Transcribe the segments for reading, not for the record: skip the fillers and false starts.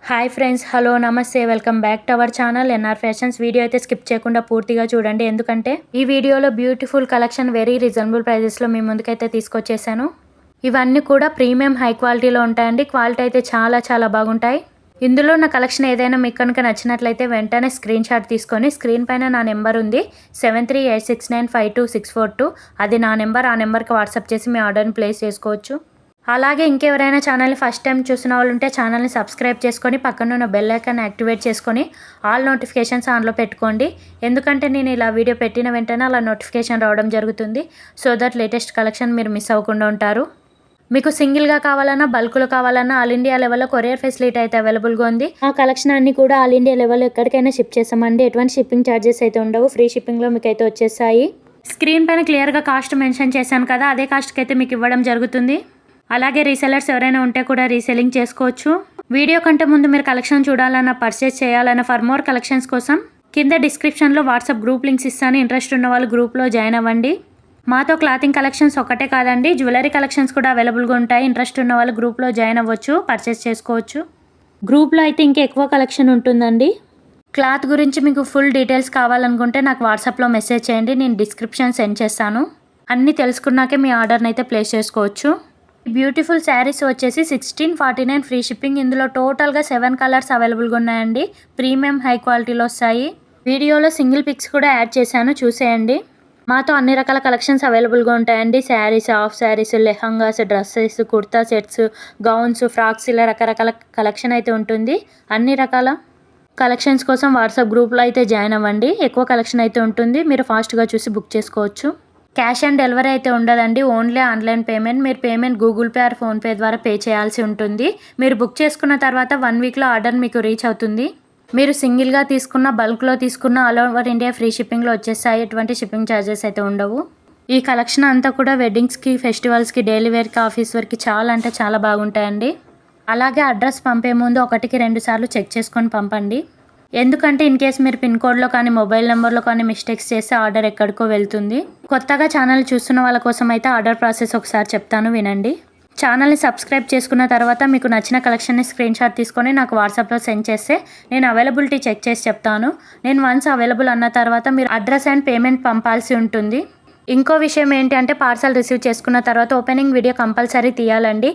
Hi friends, hello, నమస్తే, welcome back to our channel NR fashions. Video అయితే skip చేయకుండా పూర్తిగా చూడండి, ఎందుకంటే ఈ వీడియోలో బ్యూటిఫుల్ కలెక్షన్ వెరీ రీజనబుల్ ప్రైజెస్లో మీ ముందుకైతే తీసుకొచ్చేసాను. ఇవన్నీ కూడా ప్రీమియం హై క్వాలిటీలో ఉంటాయండి. క్వాలిటీ అయితే చాలా చాలా బాగుంటాయి. ఇందులో నా కలెక్షన్ ఏదైనా మీకు కనుక నచ్చినట్లయితే వెంటనే స్క్రీన్ షాట్ తీసుకొని స్క్రీన్ పైన నా నెంబర్ ఉంది 7386952642. అది నా నెంబర్. ఆ నెంబర్కి వాట్సాప్ చేసి మీ ఆర్డర్ని ప్లేస్ చేసుకోవచ్చు. అలాగే ఇంకెవరైనా ఛానల్ని ఫస్ట్ టైం చూసిన వాళ్ళు ఉంటే ఛానల్ని సబ్స్క్రైబ్ చేసుకొని పక్కన ఉన్న బెల్ ఐకాన్ యాక్టివేట్ చేసుకొని ఆల్ నోటిఫికేషన్స్ ఆన్లో పెట్టుకోండి. ఎందుకంటే నేను ఇలా వీడియో పెట్టిన వెంటనే అలా నోటిఫికేషన్ రావడం జరుగుతుంది. సో దట్ లేటెస్ట్ కలెక్షన్ మీరు మిస్ అవ్వకుండా ఉంటారు. మీకు సింగిల్గా కావాలన్నా బల్క్లో కావాలన్నా ఆల్ ఇండియా లెవెల్లో కొరియర్ ఫెసిలిటీ అయితే అవైలబుల్గా ఉంది. ఆ కలెక్షన్ అన్ని కూడా ఆల్ ఇండియా లెవెల్లో ఎక్కడికైనా షిప్ చేసామండి. ఎటువంటి షిప్పింగ్ ఛార్జెస్ అయితే ఉండవు. ఫ్రీ షిప్పింగ్లో మీకు అయితే వచ్చేసాయి. స్క్రీన్ పైన క్లియర్గా కాస్ట్ మెన్షన్ చేశాను కదా, అదే కాస్ట్కి అయితే మీకు ఇవ్వడం జరుగుతుంది. అలాగే రీసెలర్స్ ఎవరైనా ఉంటే కూడా రీసెల్లింగ్ చేసుకోవచ్చు. వీడియో కంటే ముందు మీరు కలెక్షన్ చూడాలన్నా పర్చేస్ చేయాలన్నా ఫర్ మోర్ కలెక్షన్స్ కోసం కింద డిస్క్రిప్షన్లో వాట్సాప్ గ్రూప్ లింక్స్ ఇస్తాను. ఇంట్రెస్ట్ ఉన్న వాళ్ళు గ్రూప్లో జాయిన్ అవ్వండి. మాతో క్లాతింగ్ కలెక్షన్స్ ఒకటే కాదండి, జ్యువెలరీ కలెక్షన్స్ కూడా అవైలబుల్గా ఉంటాయి. ఇంట్రెస్ట్ ఉన్న వాళ్ళు గ్రూప్లో జాయిన్ అవ్వచ్చు, పర్చేస్ చేసుకోవచ్చు. గ్రూప్లో అయితే ఇంకా ఎక్కువ కలెక్షన్ ఉంటుందండి. క్లాత్ గురించి మీకు ఫుల్ డీటెయిల్స్ కావాలనుకుంటే నాకు వాట్సాప్లో మెసేజ్ చేయండి, నేను డిస్క్రిప్షన్ సెండ్ చేస్తాను. అన్నీ తెలుసుకున్నాకే మీ ఆర్డర్ని అయితే ప్లేస్ చేసుకోవచ్చు. బ్యూటిఫుల్ శారీస్ వచ్చేసి 1649 ఫ్రీ షిప్పింగ్. ఇందులో టోటల్గా 7 కలర్స్ అవైలబుల్గా ఉన్నాయండి. ప్రీమియం హై క్వాలిటీలో వస్తాయి. వీడియోలో సింగిల్ పిక్స్ కూడా యాడ్ చేశాను, చూసేయండి. మాతో అన్ని రకాల కలెక్షన్స్ అవైలబుల్గా ఉంటాయండి. Saris, half saris, lehengas, dresses, kurta sets, gowns, frocks, ఇలా రకరకాల కలెక్షన్ అయితే ఉంటుంది. అన్ని రకాల కలెక్షన్స్ కోసం వాట్సాప్ గ్రూప్లో అయితే జాయిన్ అవ్వండి. ఎక్కువ కలెక్షన్ అయితే ఉంటుంది, మీరు ఫాస్ట్గా చూసి బుక్ చేసుకోవచ్చు. క్యాష్ ఆన్ డెలివరీ అయితే ఉండదండి, ఓన్లీ ఆన్లైన్ పేమెంట్. మీరు payment Google pay are PhonePe ద్వారా పే చేయాల్సి ఉంటుంది. మీరు బుక్ చేసుకున్న తర్వాత 1 వీక్లో ఆర్డర్ మీకు రీచ్ అవుతుంది. మీరు సింగిల్గా తీసుకున్న, బల్క్లో తీసుకున్న ఆల్ ఓవర్ ఇండియా ఫ్రీ షిప్పింగ్లో వచ్చేసాయి. ఎటువంటి షిప్పింగ్ ఛార్జెస్ అయితే ఉండవు. ఈ కలెక్షన్ అంతా కూడా వెడ్డింగ్స్కి, ఫెస్టివల్స్కి, డైలీ వేర్కి, ఆఫీస్ వర్క్కి చాలా అంటే చాలా బాగుంటాయండి. అలాగే అడ్రస్ పంపే ముందు 1కి 2 సార్లు చెక్ చేసుకొని పంపండి. ఎందుకంటే ఇన్ కేస్ మీరు పిన్ కోడ్లో కానీ మొబైల్ నెంబర్లో కానీ మిస్టేక్స్ చేస్తే ఆర్డర్ ఎక్కడికో వెళ్తుంది. కొత్తగా ఛానల్ చూస్తున్న వాళ్ళ కోసం అయితే ఆర్డర్ ప్రాసెస్ ఒకసారి చెప్తాను, వినండి. ఛానల్ని సబ్స్క్రైబ్ చేసుకున్న తర్వాత మీకు నచ్చిన కలెక్షన్ని స్క్రీన్ షాట్ తీసుకొని నాకు వాట్సాప్లో సెండ్ చేస్తే నేను అవైలబిలిటీ చెక్ చేసి చెప్తాను. నేను వన్స్ అవైలబుల్ అన్న తర్వాత మీరు అడ్రస్ అండ్ పేమెంట్ పంపాల్సి ఉంటుంది. ఇంకో విషయం ఏంటి అంటే పార్సల్ రిసీవ్ చేసుకున్న తర్వాత ఓపెనింగ్ వీడియో కంపల్సరీ తీయాలండి.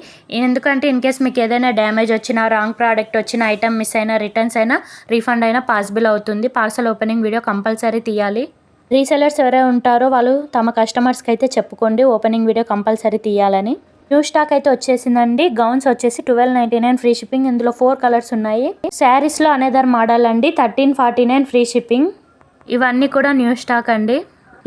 ఎందుకంటే ఇన్ కేస్ మీకు ఏదైనా డ్యామేజ్ వచ్చినా, రాంగ్ ప్రోడక్ట్ వచ్చినా, ఐటమ్ మిస్ అయినా, రిటర్న్స్ అయినా, రీఫండ్ అయినా పాసిబుల్ అవుతుంది. పార్సల్ ఓపెనింగ్ వీడియో కంపల్సరీ తీయాలి. రీసెలర్స్ ఎవరైనా ఉంటారో వాళ్ళు తమ కస్టమర్స్కి అయితే చెప్పుకోండి ఓపెనింగ్ వీడియో కంపల్సరీ తీయాలని. న్యూ స్టాక్ అయితే వచ్చేసిందండి. గౌన్స్ వచ్చేసి 1299 ఫ్రీ షిప్పింగ్. ఇందులో 4 కలర్స్ ఉన్నాయి. శారీస్లో అనేదర్ మోడల్ అండి, 1349 ఫ్రీ షిప్పింగ్. ఇవన్నీ కూడా న్యూ స్టాక్ అండి.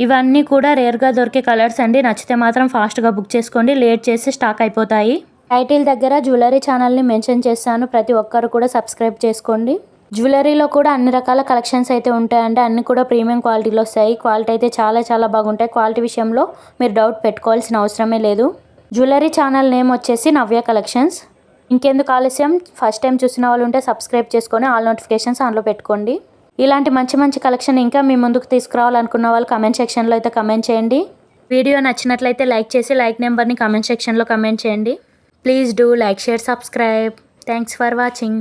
ఇవన్నీ కూడా రేర్గా దొరికే కలర్స్ అండి. నచ్చితే మాత్రం ఫాస్ట్గా బుక్ చేసుకోండి, లేట్ చేసి స్టాక్ అయిపోతాయి. టైటిల్ దగ్గర జ్యువెలరీ ఛానల్ని మెన్షన్ చేస్తాను, ప్రతి ఒక్కరు కూడా సబ్స్క్రైబ్ చేసుకోండి. జ్యువెలరీలో కూడా అన్ని రకాల కలెక్షన్స్ అయితే ఉంటాయండి. అన్ని కూడా ప్రీమియం క్వాలిటీలో వస్తాయి. క్వాలిటీ అయితే చాలా చాలా బాగుంటాయి. క్వాలిటీ విషయంలో మీరు డౌట్ పెట్టుకోవాల్సిన అవసరమే లేదు. జ్యువెలరీ ఛానల్ నేమ్ వచ్చేసి నవ్య కలెక్షన్స్. ఇంకెందుకు ఆలస్యం, ఫస్ట్ టైం చూసిన వాళ్ళు ఉంటే సబ్స్క్రైబ్ చేసుకొని ఆల్ నోటిఫికేషన్స్ ఆన్లో పెట్టుకోండి. ఇలాంటి మంచి మంచి కలెక్షన్ ఇంకా మీ ముందుకు తీసుకురావాలనుకున్న వాళ్ళు కమెంట్ సెక్షన్లో అయితే కమెంట్ చేయండి. వీడియో నచ్చినట్లయితే లైక్ చేసి లైక్ నెంబర్ని కమెంట్ సెక్షన్లో కమెంట్ చేయండి. Please do like, share, subscribe. Thanks for watching.